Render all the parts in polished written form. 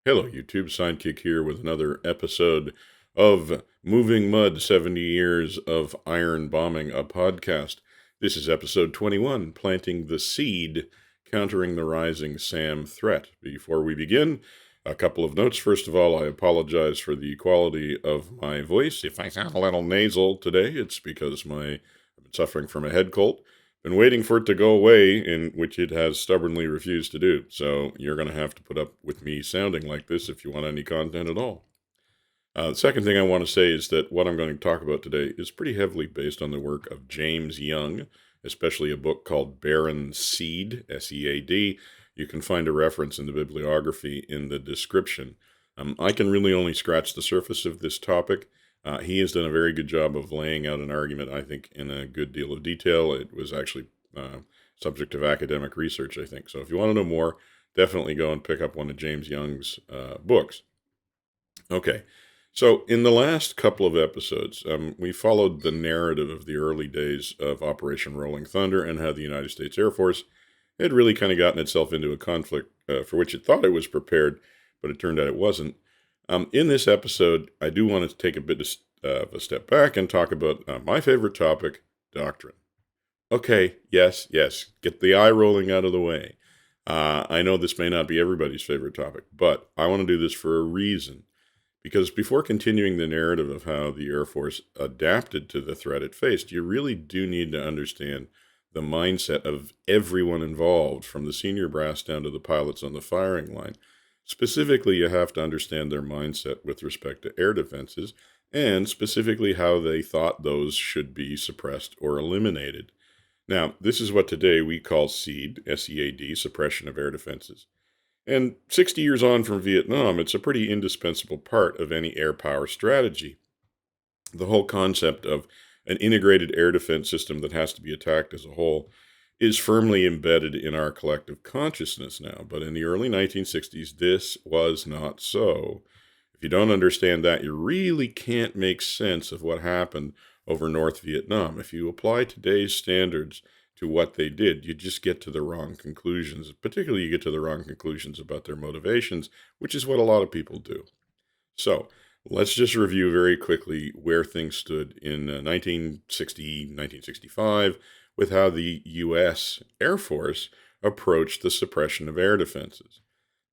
Hello, YouTube. Sidekick here with another episode of Moving Mud 70 Years of Iron Bombing, a podcast. This is episode 21, Planting the Seed, Countering the Rising SAM Threat. Before we begin, a couple of notes. First of all, I apologize for the quality of my voice. If I sound a little nasal today, it's because I've been suffering from a head cold. Been waiting for it to go away, in which it has stubbornly refused to do. So you're going to have to put up with me sounding like this if you want any content at all. The second thing I want to say is that what I'm going to talk about today is pretty heavily based on the work of James Young, especially a book called Barren SEAD, S-E-A-D. You can find a reference in the bibliography in the description. I can really only scratch the surface of this topic. He has done a very good job of laying out an argument, I think, in a good deal of detail. It was actually subject of academic research, I think. So if you want to know more, definitely go and pick up one of James Young's books. Okay, so in the last couple of episodes, we followed the narrative of the early days of Operation Rolling Thunder and how the United States Air Force had really kind of gotten itself into a conflict for which it thought it was prepared, but it turned out it wasn't. In this episode, I do want to take a bit of a step back and talk about my favorite topic, doctrine. Okay, yes, get the eye rolling out of the way. I know this may not be everybody's favorite topic, but I want to do this for a reason. Because before continuing the narrative of how the Air Force adapted to the threat it faced, you really do need to understand the mindset of everyone involved, from the senior brass down to the pilots on the firing line. Specifically, you have to understand their mindset with respect to air defenses, and specifically how they thought those should be suppressed or eliminated. Now, this is what today we call SEAD, S-E-A-D, suppression of air defenses. And 60 years on from Vietnam, it's a pretty indispensable part of any air power strategy. The whole concept of an integrated air defense system that has to be attacked as a whole is firmly embedded in our collective consciousness now. But in the early 1960s, this was not so. If you don't understand that, you really can't make sense of what happened over North Vietnam. If you apply today's standards to what they did, you just get to the wrong conclusions. Particularly, you get to the wrong conclusions about their motivations, which is what a lot of people do. So let's just review very quickly where things stood in 1960, 1965, with how the U.S. Air Force approached the suppression of air defenses.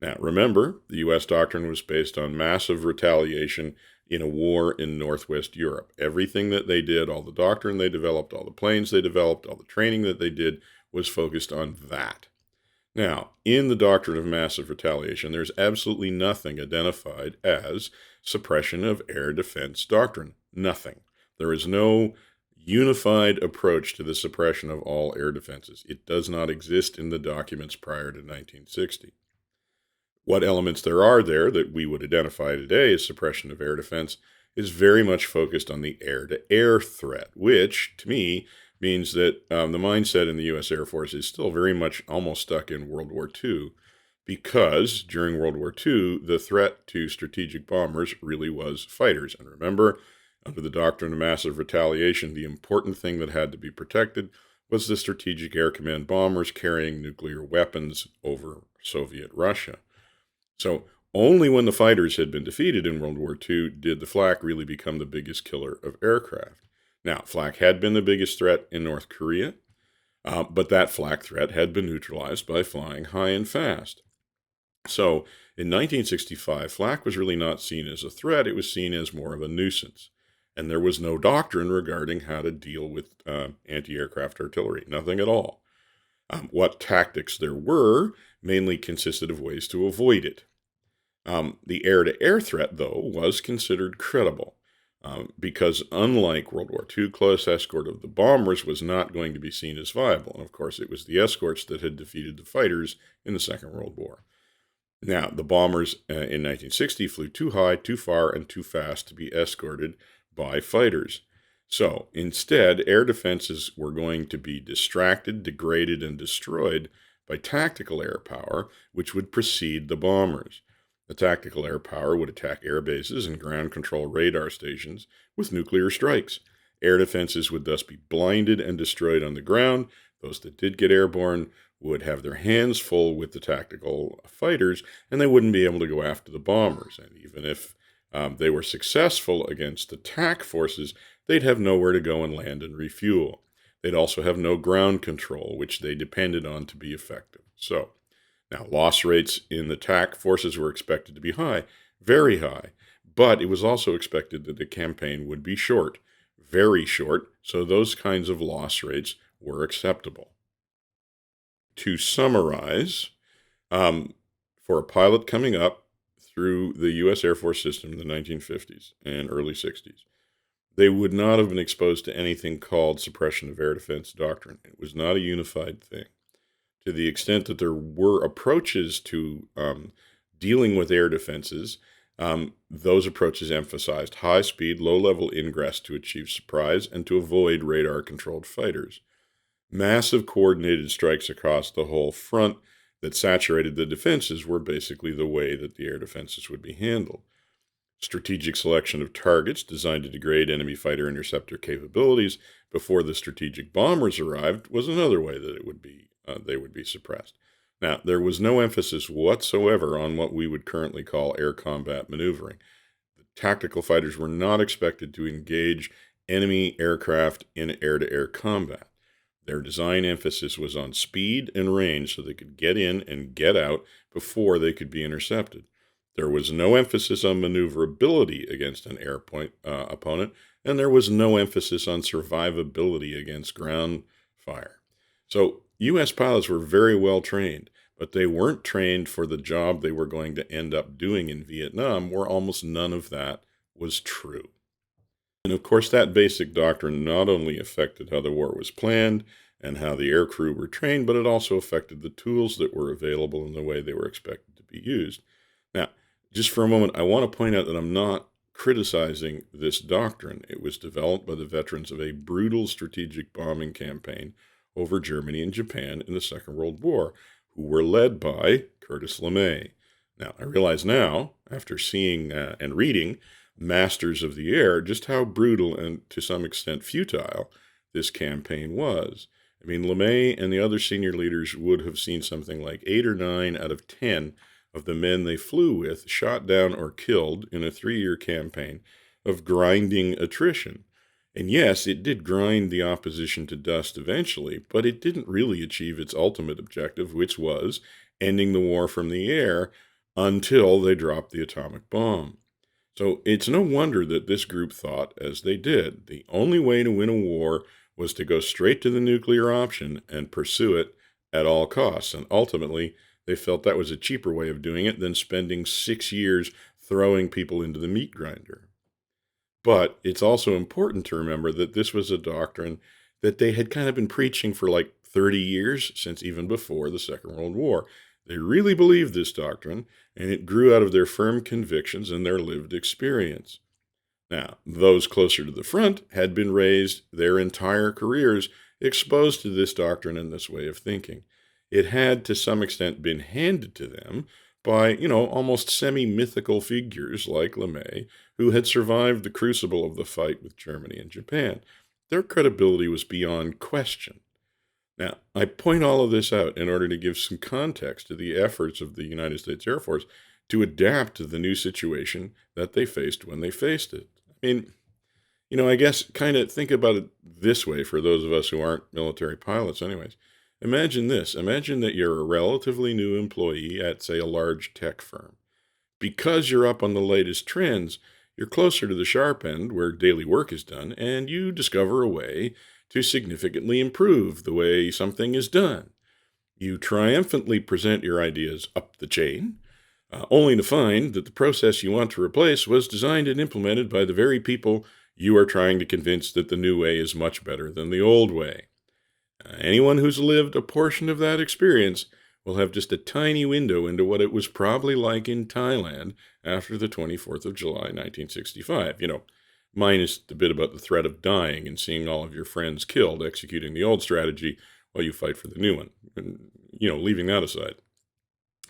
Now, remember, the U.S. doctrine was based on massive retaliation in a war in Northwest Europe. Everything that they did, all the doctrine they developed, all the planes they developed, all the training that they did was focused on that. Now, in the doctrine of massive retaliation, there's absolutely nothing identified as suppression of air defense doctrine. Nothing. There is no unified approach to the suppression of all air defenses. It does not exist in the documents prior to 1960. What elements there are there that we would identify today as suppression of air defense is very much focused on the air-to-air threat, which, to me, means that the mindset in the U.S. Air Force is still very much almost stuck in World War II, because during World War II, the threat to strategic bombers really was fighters. And remember, under the doctrine of massive retaliation, the important thing that had to be protected was the Strategic Air Command bombers carrying nuclear weapons over Soviet Russia. So only when the fighters had been defeated in World War II did the flak really become the biggest killer of aircraft. Now, flak had been the biggest threat in North Korea, but that flak threat had been neutralized by flying high and fast. So in 1965, flak was really not seen as a threat. It was seen as more of a nuisance. And there was no doctrine regarding how to deal with anti-aircraft artillery. Nothing at all. What tactics there were mainly consisted of ways to avoid it. The air-to-air threat, though, was considered credible because unlike World War II, close escort of the bombers was not going to be seen as viable. And of course, it was the escorts that had defeated the fighters in the Second World War. Now, the bombers in 1960 flew too high, too far, and too fast to be escorted by fighters. So instead, air defenses were going to be distracted, degraded, and destroyed by tactical air power, which would precede the bombers. The tactical air power would attack air bases and ground control radar stations with nuclear strikes. Air defenses would thus be blinded and destroyed on the ground. Those that did get airborne would have their hands full with the tactical fighters, and they wouldn't be able to go after the bombers. And even if they were successful against attack forces, they'd have nowhere to go and land and refuel. They'd also have no ground control, which they depended on to be effective. So, now loss rates in the attack forces were expected to be high, very high, but it was also expected that the campaign would be short, very short, so those kinds of loss rates were acceptable. To summarize, for a pilot coming up through the U.S. Air Force system in the 1950s and early 60s, they would not have been exposed to anything called suppression of air defense doctrine. It was not a unified thing. To the extent that there were approaches to dealing with air defenses, those approaches emphasized high speed, low level ingress to achieve surprise and to avoid radar controlled fighters. Massive coordinated strikes across the whole front that saturated the defenses were basically the way that the air defenses would be handled. Strategic selection of targets designed to degrade enemy fighter interceptor capabilities before the strategic bombers arrived was another way that they would be suppressed. Now, there was no emphasis whatsoever on what we would currently call air combat maneuvering. The tactical fighters were not expected to engage enemy aircraft in air-to-air combat. Their design emphasis was on speed and range so they could get in and get out before they could be intercepted. There was no emphasis on maneuverability against an opponent, and there was no emphasis on survivability against ground fire. So U.S. pilots were very well trained, but they weren't trained for the job they were going to end up doing in Vietnam, where almost none of that was true. And of course, that basic doctrine not only affected how the war was planned and how the aircrew were trained, but it also affected the tools that were available and the way they were expected to be used. Now, just for a moment, I want to point out that I'm not criticizing this doctrine. It was developed by the veterans of a brutal strategic bombing campaign over Germany and Japan in the Second World War, who were led by Curtis LeMay. Now, I realize now, after seeing and reading Masters of the Air, just how brutal and to some extent futile this campaign was. I mean, LeMay and the other senior leaders would have seen something like 8 or 9 out of 10 of the men they flew with shot down or killed in a 3-year campaign of grinding attrition. And yes, it did grind the opposition to dust eventually, but it didn't really achieve its ultimate objective, which was ending the war from the air until they dropped the atomic bomb. So it's no wonder that this group thought as they did. The only way to win a war was to go straight to the nuclear option and pursue it at all costs. And ultimately, they felt that was a cheaper way of doing it than spending 6 years throwing people into the meat grinder. But it's also important to remember that this was a doctrine that they had kind of been preaching for like 30 years, since even before the Second World War. They really believed this doctrine, and it grew out of their firm convictions and their lived experience. Now, those closer to the front had been raised their entire careers exposed to this doctrine and this way of thinking. It had, to some extent, been handed to them by, almost semi-mythical figures like LeMay, who had survived the crucible of the fight with Germany and Japan. Their credibility was beyond question. Now, I point all of this out in order to give some context to the efforts of the United States Air Force to adapt to the new situation that they faced when they faced it. I mean, I guess kind of think about it this way for those of us who aren't military pilots anyways. Imagine this. Imagine that you're a relatively new employee at, say, a large tech firm. Because you're up on the latest trends, you're closer to the sharp end where daily work is done, and you discover a way to significantly improve the way something is done. You triumphantly present your ideas up the chain, only to find that the process you want to replace was designed and implemented by the very people you are trying to convince that the new way is much better than the old way. Anyone who's lived a portion of that experience will have just a tiny window into what it was probably like in Thailand after the 24th of July, 1965. Minus the bit about the threat of dying and seeing all of your friends killed executing the old strategy while you fight for the new one. And, leaving that aside.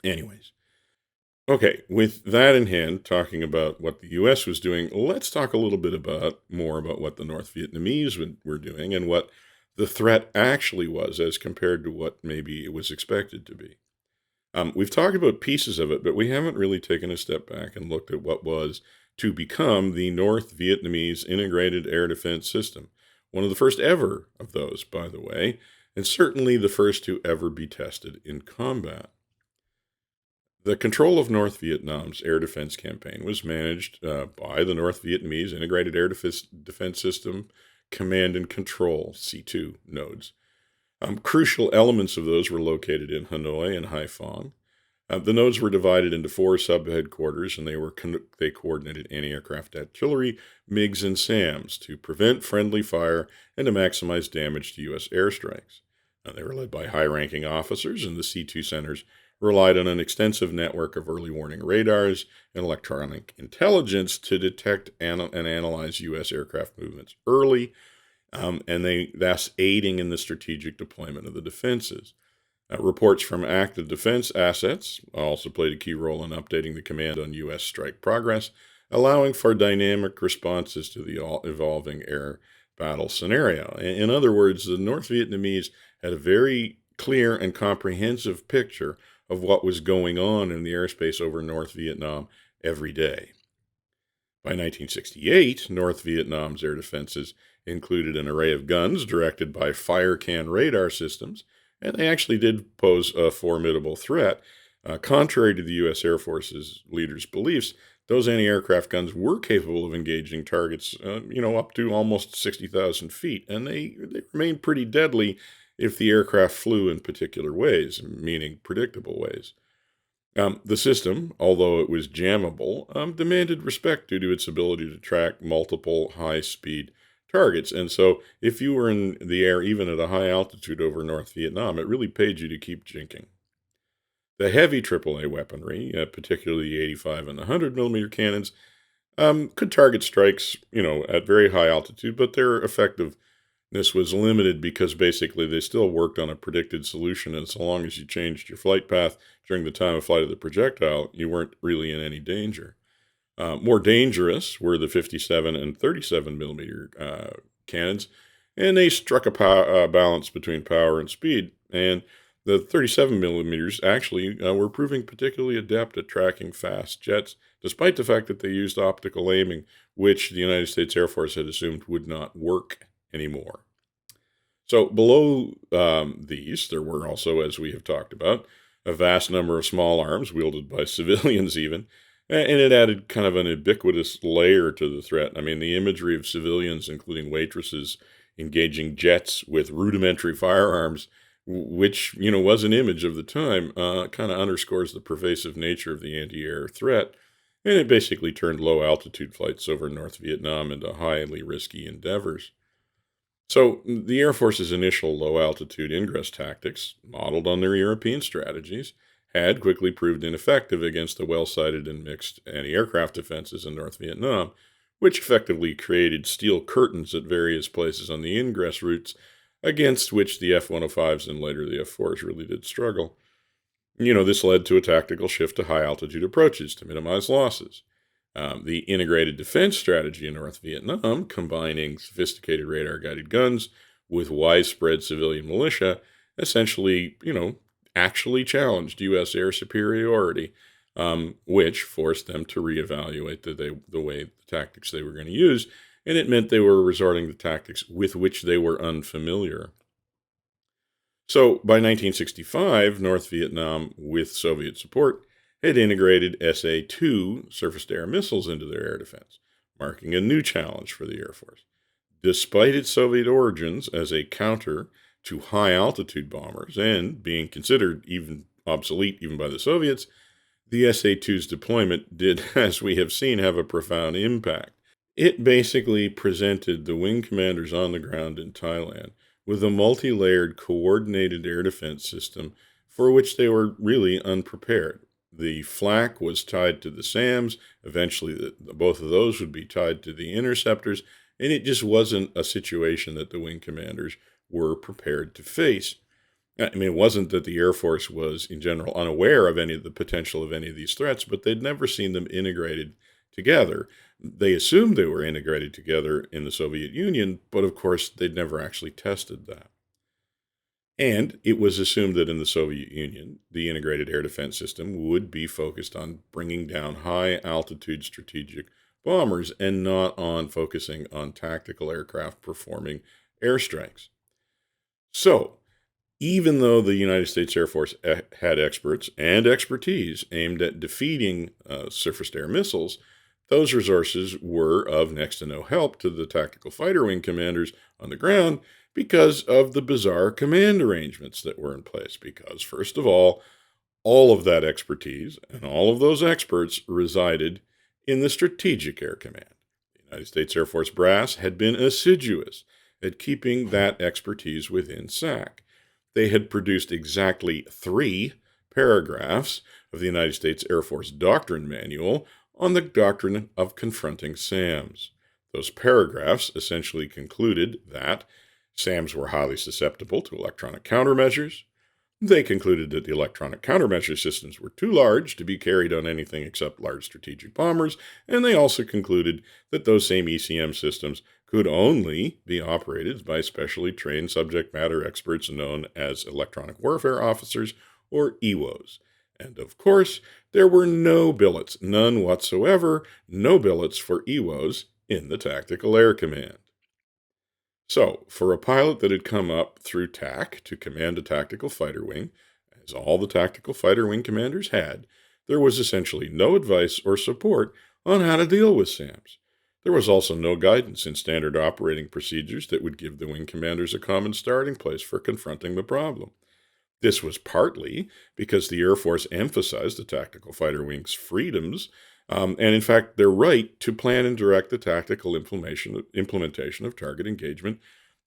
Anyways. Okay, with that in hand, talking about what the U.S. was doing, let's talk a little bit more about what the North Vietnamese were doing and what the threat actually was as compared to what maybe it was expected to be. We've talked about pieces of it, but we haven't really taken a step back and looked at what was to become the North Vietnamese Integrated Air Defense System. One of the first ever of those, by the way, and certainly the first to ever be tested in combat. The control of North Vietnam's air defense campaign was managed by the North Vietnamese Integrated Air Defense System Command and Control, C2 nodes. Crucial elements of those were located in Hanoi and Haiphong. The nodes were divided into 4 sub-headquarters, and they coordinated anti-aircraft artillery, MiGs, and SAMs to prevent friendly fire and to maximize damage to U.S. airstrikes. They were led by high-ranking officers, and the C2 centers relied on an extensive network of early warning radars and electronic intelligence to detect and analyze U.S. aircraft movements early, and they thus aiding in the strategic deployment of the defenses. Reports from active defense assets also played a key role in updating the command on U.S. strike progress, allowing for dynamic responses to the evolving air battle scenario. In other words, the North Vietnamese had a very clear and comprehensive picture of what was going on in the airspace over North Vietnam every day. By 1968, North Vietnam's air defenses included an array of guns directed by fire can radar systems, and they actually did pose a formidable threat. Contrary to the U.S. Air Force's leaders' beliefs, those anti-aircraft guns were capable of engaging targets, up to almost 60,000 feet, and they remained pretty deadly if the aircraft flew in particular ways, meaning predictable ways. The system, although it was jammable, demanded respect due to its ability to track multiple high-speed targets. And so if you were in the air, even at a high altitude over North Vietnam, it really paid you to keep jinking. The heavy AAA weaponry, particularly the 85 and the 100 millimeter cannons, could target strikes, at very high altitude, but their effectiveness was limited because basically they still worked on a predicted solution, and so long as you changed your flight path during the time of flight of the projectile, you weren't really in any danger. More dangerous were the 57 and 37 millimeter cannons, and they struck a balance between power and speed. And the 37 millimeters actually were proving particularly adept at tracking fast jets, despite the fact that they used optical aiming, which the United States Air Force had assumed would not work anymore. So below these, there were also, as we have talked about, a vast number of small arms wielded by civilians even, and it added kind of an ubiquitous layer to the threat. I mean, the imagery of civilians, including waitresses, engaging jets with rudimentary firearms, which, was an image of the time, kind of underscores the pervasive nature of the anti-air threat. And it basically turned low-altitude flights over North Vietnam into highly risky endeavors. So the Air Force's initial low-altitude ingress tactics, modeled on their European strategies, had quickly proved ineffective against the well-sighted and mixed anti-aircraft defenses in North Vietnam, which effectively created steel curtains at various places on the ingress routes, against which the F-105s and later the F-4s really did struggle. This led to a tactical shift to high-altitude approaches to minimize losses. The integrated defense strategy in North Vietnam, combining sophisticated radar-guided guns with widespread civilian militia, essentially, actually challenged U.S. air superiority, which forced them to reevaluate the tactics they were going to use, and it meant they were resorting to tactics with which they were unfamiliar. So by 1965, North Vietnam, with Soviet support, had integrated SA-2 surface-to-air missiles into their air defense, marking a new challenge for the Air Force. Despite its Soviet origins as a counter to high-altitude bombers and being considered even obsolete even by the Soviets, the SA-2's deployment did, as we have seen, have a profound impact. It basically presented the wing commanders on the ground in Thailand with a multi-layered coordinated air defense system for which they were really unprepared. The flak was tied to the SAMs. Eventually, both of those would be tied to the interceptors, and it just wasn't a situation that the wing commanders were prepared to face. I mean, it wasn't that the Air Force was, in general, unaware of any of the potential of any of these threats, but they'd never seen them integrated together. They assumed they were integrated together in the Soviet Union, but of course they'd never actually tested that. And it was assumed that in the Soviet Union, the integrated air defense system would be focused on bringing down high-altitude strategic bombers and not on focusing on tactical aircraft performing airstrikes. So, even though the United States Air Force had experts and expertise aimed at defeating surface-to-air missiles, those resources were of next to no help to the tactical fighter wing commanders on the ground because of the bizarre command arrangements that were in place. Because, first of all of that expertise and all of those experts resided in the Strategic Air Command. The United States Air Force brass had been assiduous at keeping that expertise within SAC. They had produced exactly 3 paragraphs of the United States Air Force Doctrine Manual on the doctrine of confronting SAMs. Those paragraphs essentially concluded that SAMs were highly susceptible to electronic countermeasures. They concluded that the electronic countermeasure systems were too large to be carried on anything except large strategic bombers, and they also concluded that those same ECM systems could only be operated by specially trained subject matter experts known as electronic warfare officers, or EWOs. And of course, there were no billets, none whatsoever, no billets for EWOs in the Tactical Air Command. So, for a pilot that had come up through TAC to command a tactical fighter wing, as all the tactical fighter wing commanders had, there was essentially no advice or support on how to deal with SAMs. There was also no guidance in standard operating procedures that would give the wing commanders a common starting place for confronting the problem. This was partly because the Air Force emphasized the tactical fighter wing's freedoms, and in fact their right to plan and direct the tactical implementation of target engagement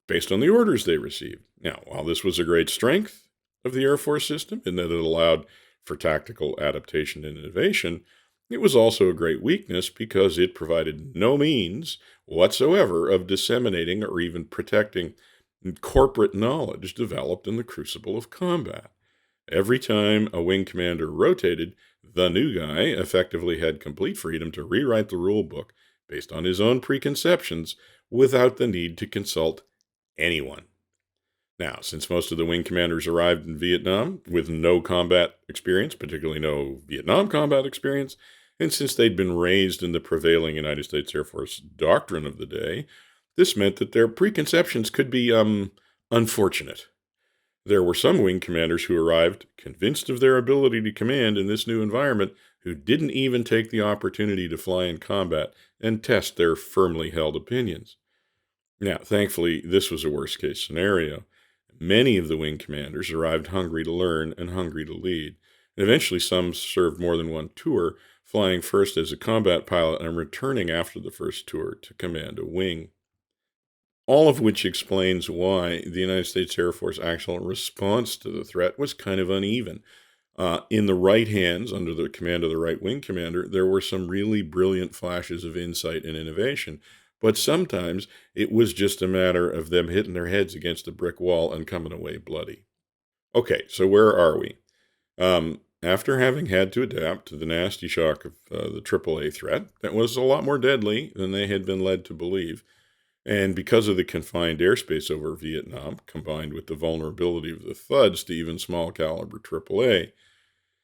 based on the orders they received. Now, while this was a great strength of the Air Force system in that it allowed for tactical adaptation and innovation, it was also a great weakness because it provided no means whatsoever of disseminating or even protecting corporate knowledge developed in the crucible of combat. Every time a wing commander rotated, the new guy effectively had complete freedom to rewrite the rule book based on his own preconceptions without the need to consult anyone. Now, since most of the wing commanders arrived in Vietnam with no combat experience, particularly no Vietnam combat experience, and since they'd been raised in the prevailing United States Air Force doctrine of the day, this meant that their preconceptions could be, unfortunate. There were some wing commanders who arrived convinced of their ability to command in this new environment who didn't even take the opportunity to fly in combat and test their firmly held opinions. Now, thankfully, this was a worst-case scenario. Many of the wing commanders arrived hungry to learn and hungry to lead. And eventually, some served more than one tour, flying first as a combat pilot and returning after the first tour to command a wing. All of which explains why the United States Air Force actual response to the threat was kind of uneven. In the right hands, under the command of the right wing commander, there were some really brilliant flashes of insight and innovation, but sometimes it was just a matter of them hitting their heads against a brick wall and coming away bloody. Okay, so where are we? After having had to adapt to the nasty shock of the AAA threat, that was a lot more deadly than they had been led to believe, and because of the confined airspace over Vietnam, combined with the vulnerability of the thuds to even small caliber AAA.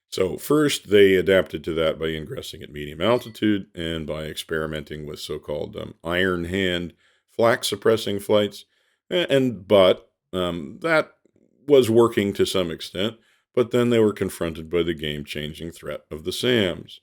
So first, they adapted to that by ingressing at medium altitude and by experimenting with so-called iron hand flak suppressing flights. But that was working to some extent, but then they were confronted by the game-changing threat of the SAMs.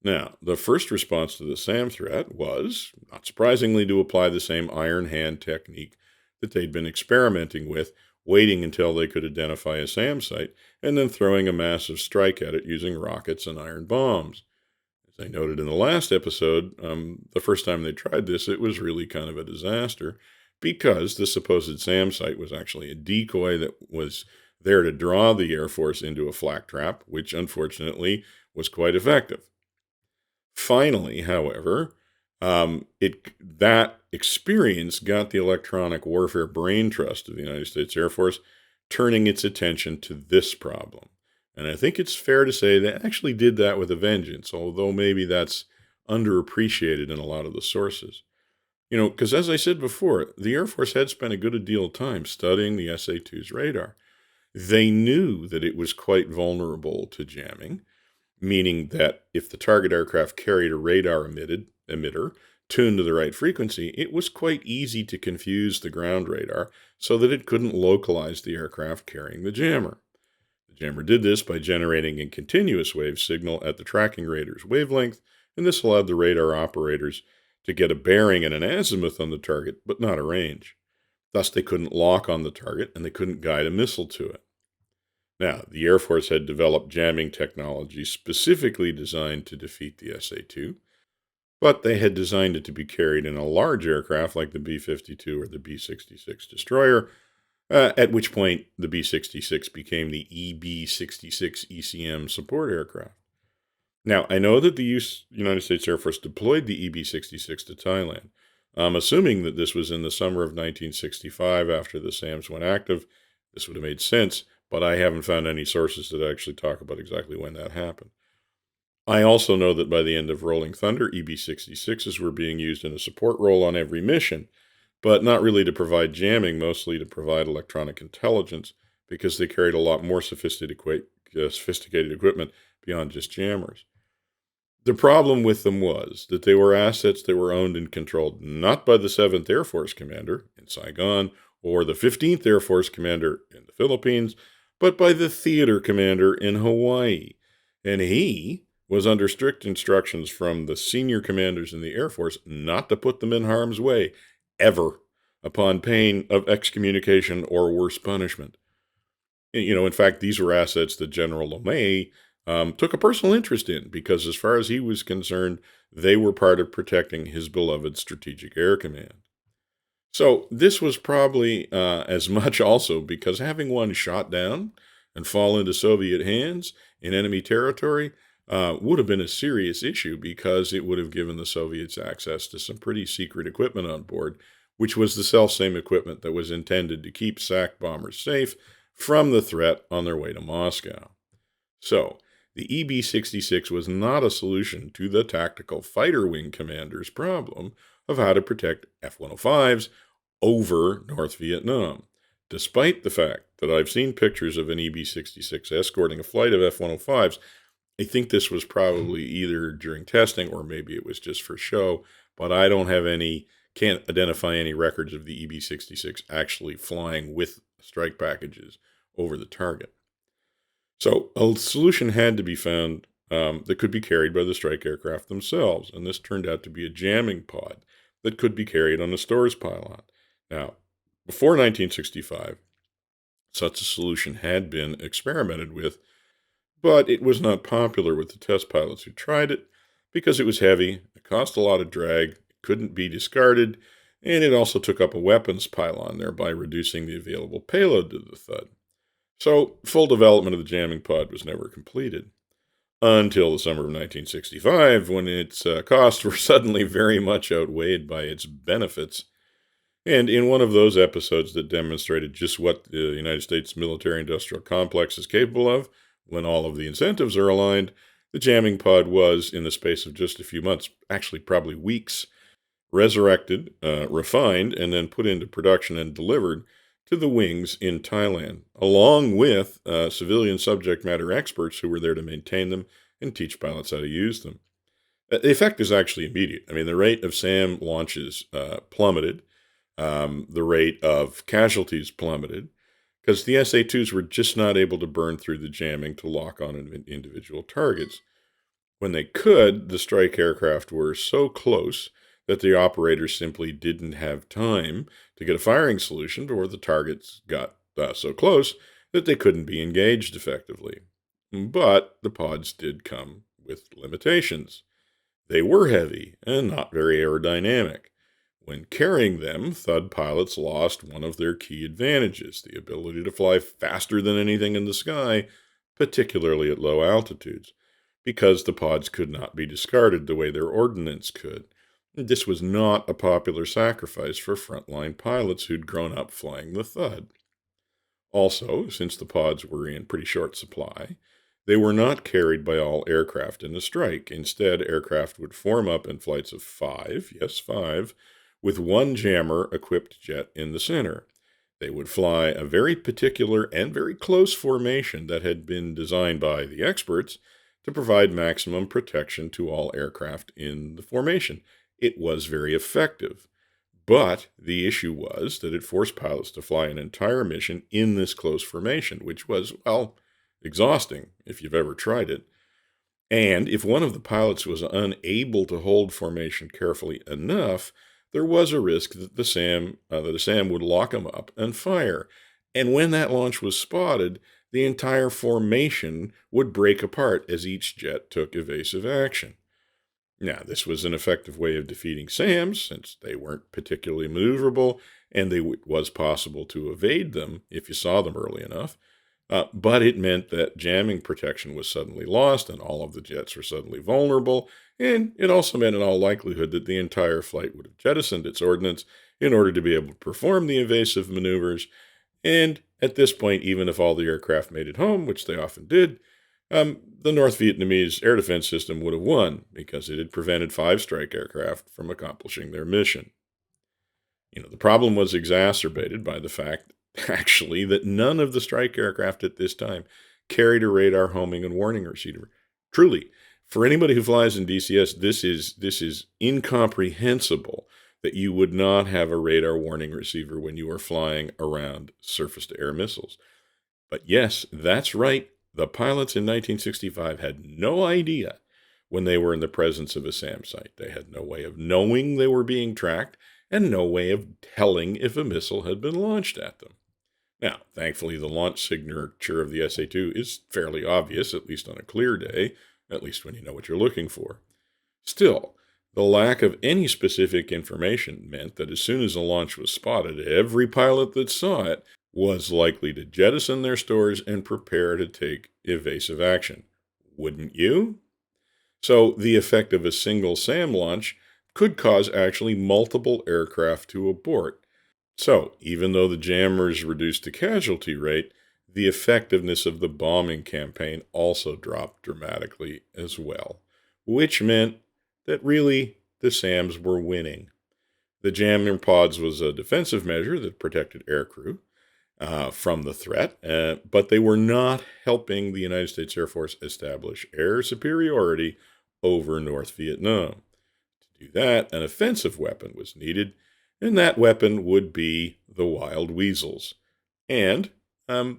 Now, the first response to the SAM threat was, not surprisingly, to apply the same iron hand technique that they'd been experimenting with, waiting until they could identify a SAM site, and then throwing a massive strike at it using rockets and iron bombs. As I noted in the last episode, the first time they tried this, it was really kind of a disaster, because the supposed SAM site was actually a decoy that was there to draw the Air Force into a flak trap, which unfortunately was quite effective. Finally, however, that experience got the electronic warfare brain trust of the United States Air Force turning its attention to this problem. And I think it's fair to say they actually did that with a vengeance, although maybe that's underappreciated in a lot of the sources. Because as I said before, the Air Force had spent a good deal of time studying the SA-2's radar. They knew that it was quite vulnerable to jamming, meaning that if the target aircraft carried a radar emitter tuned to the right frequency, it was quite easy to confuse the ground radar so that it couldn't localize the aircraft carrying the jammer. The jammer did this by generating a continuous wave signal at the tracking radar's wavelength, and this allowed the radar operators to get a bearing and an azimuth on the target, but not a range. Thus, they couldn't lock on the target, and they couldn't guide a missile to it. Now, the Air Force had developed jamming technology specifically designed to defeat the SA-2, but they had designed it to be carried in a large aircraft like the B-52 or the B-66 destroyer, at which point the B-66 became the EB-66 ECM support aircraft. Now, I know that the United States Air Force deployed the EB-66 to Thailand. I'm assuming that this was in the summer of 1965 after the SAMs went active. This would have made sense, but I haven't found any sources that actually talk about exactly when that happened. I also know that by the end of Rolling Thunder, EB-66s were being used in a support role on every mission, but not really to provide jamming, mostly to provide electronic intelligence, because they carried a lot more sophisticated equipment beyond just jammers. The problem with them was that they were assets that were owned and controlled not by the 7th Air Force Commander in Saigon or the 15th Air Force Commander in the Philippines, but by the theater commander in Hawaii. And he was under strict instructions from the senior commanders in the Air Force not to put them in harm's way, ever, upon pain of excommunication or worse punishment. In fact, these were assets that General LeMay took a personal interest in, because as far as he was concerned, they were part of protecting his beloved Strategic Air Command. So this was probably as much also because having one shot down and fall into Soviet hands in enemy territory would have been a serious issue, because it would have given the Soviets access to some pretty secret equipment on board, which was the self-same equipment that was intended to keep SAC bombers safe from the threat on their way to Moscow. So, the EB-66 was not a solution to the tactical fighter wing commander's problem of how to protect F-105s over North Vietnam, despite the fact that I've seen pictures of an EB-66 escorting a flight of F-105s. I think this was probably either during testing or maybe it was just for show, but I can't identify any records of the EB-66 actually flying with strike packages over the target. So a solution had to be found that could be carried by the strike aircraft themselves, and this turned out to be a jamming pod that could be carried on a stores pylon. Now, before 1965, such a solution had been experimented with, but it was not popular with the test pilots who tried it because it was heavy, it cost a lot of drag, it couldn't be discarded, and it also took up a weapons pylon, thereby reducing the available payload to the Thud. So, full development of the jamming pod was never completed until the summer of 1965, when its costs were suddenly very much outweighed by its benefits. And in one of those episodes that demonstrated just what the United States military-industrial complex is capable of when all of the incentives are aligned, the jamming pod was, in the space of just a few months, actually probably weeks, resurrected, refined, and then put into production and delivered to the wings in Thailand, along with civilian subject matter experts who were there to maintain them and teach pilots how to use them. The effect is actually immediate. I mean, the rate of SAM launches plummeted. The rate of casualties plummeted because the SA-2s were just not able to burn through the jamming to lock on individual targets. When they could, the strike aircraft were so close that the operators simply didn't have time to get a firing solution before the targets got so close that they couldn't be engaged effectively. But the pods did come with limitations. They were heavy and not very aerodynamic. When carrying them, Thud pilots lost one of their key advantages, the ability to fly faster than anything in the sky, particularly at low altitudes, because the pods could not be discarded the way their ordnance could. This was not a popular sacrifice for frontline pilots who'd grown up flying the Thud. Also, since the pods were in pretty short supply, They were not carried by all aircraft in the strike. Instead, aircraft would form up in flights of 5, yes, 5, with one jammer-equipped jet in the center. They would fly a very particular and very close formation that had been designed by the experts to provide maximum protection to all aircraft in the formation. It was very effective. But the issue was that it forced pilots to fly an entire mission in this close formation, which was, well, exhausting if you've ever tried it. And if one of the pilots was unable to hold formation carefully enough, there was a risk that the SAM would lock him up and fire. And when that launch was spotted, the entire formation would break apart as each jet took evasive action. Now, this was an effective way of defeating SAMs, since they weren't particularly maneuverable, and it was possible to evade them if you saw them early enough. But it meant that jamming protection was suddenly lost, and all of the jets were suddenly vulnerable, and it also meant in all likelihood that the entire flight would have jettisoned its ordnance in order to be able to perform the evasive maneuvers. And at this point, even if all the aircraft made it home, which they often did, the North Vietnamese air defense system would have won because it had prevented 5 strike aircraft from accomplishing their mission. The problem was exacerbated by the fact, actually, that none of the strike aircraft at this time carried a radar homing and warning receiver. Truly, for anybody who flies in DCS, this is incomprehensible that you would not have a radar warning receiver when you are flying around surface-to-air missiles. But yes, that's right. The pilots in 1965 had no idea when they were in the presence of a SAM site. They had no way of knowing they were being tracked and no way of telling if a missile had been launched at them. Now, thankfully, the launch signature of the SA-2 is fairly obvious, at least on a clear day, at least when you know what you're looking for. Still, the lack of any specific information meant that as soon as a launch was spotted, every pilot that saw it was likely to jettison their stores and prepare to take evasive action. Wouldn't you? So the effect of a single SAM launch could cause actually multiple aircraft to abort. So even though the jammers reduced the casualty rate, the effectiveness of the bombing campaign also dropped dramatically as well, which meant that really the SAMs were winning. The jammer pods was a defensive measure that protected aircrew from the threat, but they were not helping the United States Air Force establish air superiority over North Vietnam. To do that, an offensive weapon was needed, and that weapon would be the wild weasels. And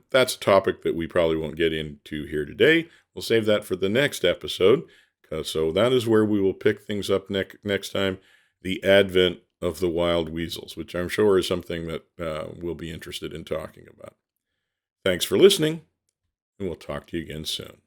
that's a topic that we probably won't get into here today. We'll save that for the next episode. So that is where we will pick things up next time, the advent of the wild weasels, which I'm sure is something that we'll be interested in talking about. Thanks for listening, and we'll talk to you again soon.